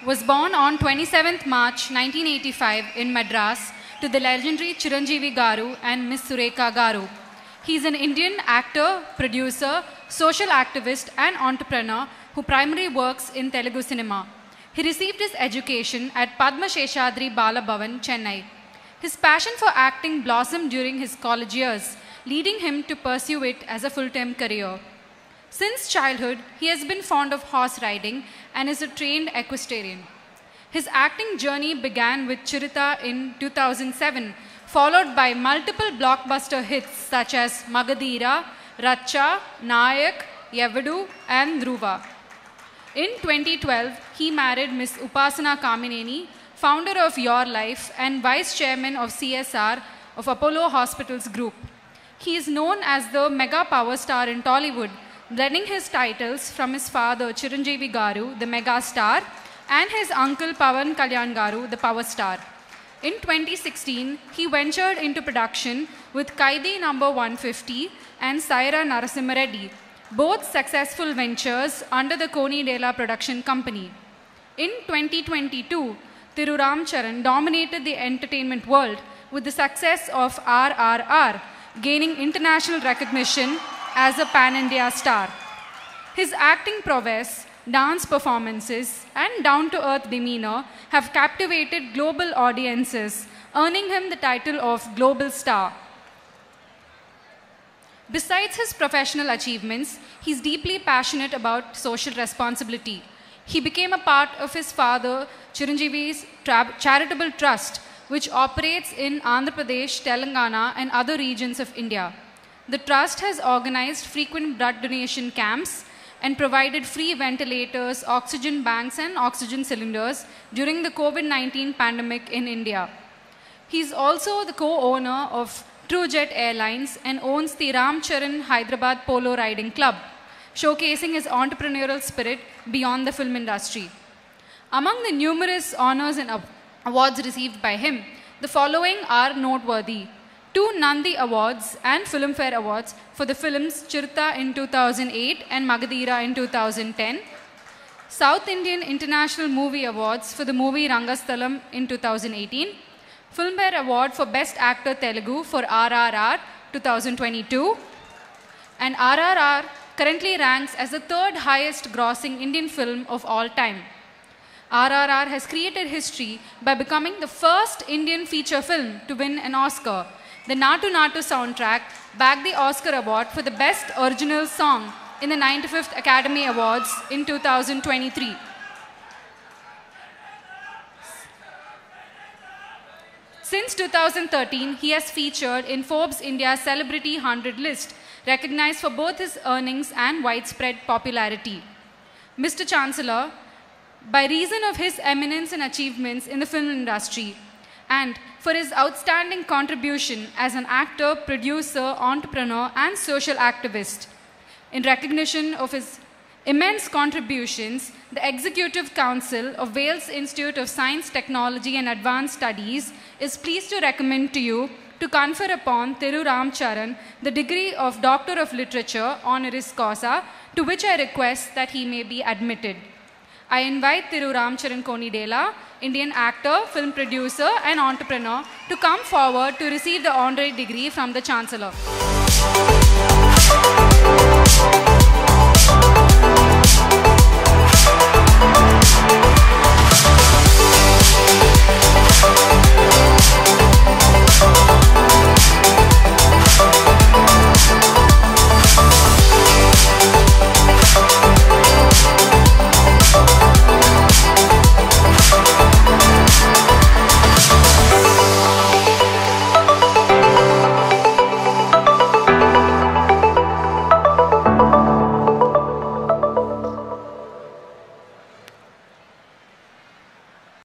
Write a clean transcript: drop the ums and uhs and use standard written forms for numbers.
was born on 27th March 1985 in Madras to the legendary Chiranjeevi Garu and Miss Surekha Garu. He is an Indian actor, producer, social activist and entrepreneur who primarily works in Telugu cinema. He received his education at Padma Sheshadri Bala Bhavan, Chennai. His passion for acting blossomed during his college years, leading him to pursue it as a full-time career. Since childhood, he has been fond of horse riding and is a trained equestrian. His acting journey began with Chirita in 2007, followed by multiple blockbuster hits such as Magadira, Racha, Nayak, Yevadu, and Dhruva. In 2012, he married Miss Upasana Kamineni, founder of Your Life and vice chairman of CSR of Apollo Hospitals Group. He is known as the mega power star in Tollywood, blending his titles from his father Chiranjeevi Garu, the mega star, and his uncle Pavan Kalyan Garu, the power star. In 2016, he ventured into production with Kaidi No. 150 and Saira Narasimha Reddy, both successful ventures under the Koni Dela production company. In 2022, Thiru Ram Charan dominated the entertainment world with the success of RRR, gaining international recognition as a pan-India star. His acting prowess, dance performances, and down-to-earth demeanor have captivated global audiences, earning him the title of Global Star. Besides his professional achievements, he's deeply passionate about social responsibility. He became a part of his father Chiranjeevi's charitable trust, which operates in Andhra Pradesh, Telangana, and other regions of India. The trust has organized frequent blood donation camps and provided free ventilators, oxygen banks, and oxygen cylinders during the COVID-19 pandemic in India. He is also the co-owner of TrueJet Airlines and owns the Ram Charan Hyderabad Polo Riding Club, showcasing his entrepreneurial spirit beyond the film industry. Among the numerous honors and awards received by him, the following are noteworthy: 2 Nandi Awards and Filmfare Awards for the films Chirta in 2008 and Magadira in 2010, South Indian International Movie Awards for the movie Rangasthalam in 2018, Filmfare Award for Best Actor Telugu for RRR 2022, and RRR currently ranks as the 3rd highest grossing Indian film of all time. RRR has created history by becoming the first Indian feature film to win an Oscar. The Natu Natu soundtrack bagged the Oscar Award for the Best Original Song in the 95th Academy Awards in 2023. Since 2013, he has featured in Forbes India's Celebrity 100 list, recognized for both his earnings and widespread popularity. Mr. Chancellor, by reason of his eminence and achievements in the film industry, and for his outstanding contribution as an actor, producer, entrepreneur, and social activist. In recognition of his immense contributions, the Executive Council of Wales Institute of Science, Technology and Advanced Studies is pleased to recommend to you to confer upon Thiru Ram Charan the degree of Doctor of Literature honoris causa, to which I request that he may be admitted. I invite Thiru Ram Charan Konidela, Indian actor, film producer and entrepreneur, to come forward to receive the honorary degree from the Chancellor.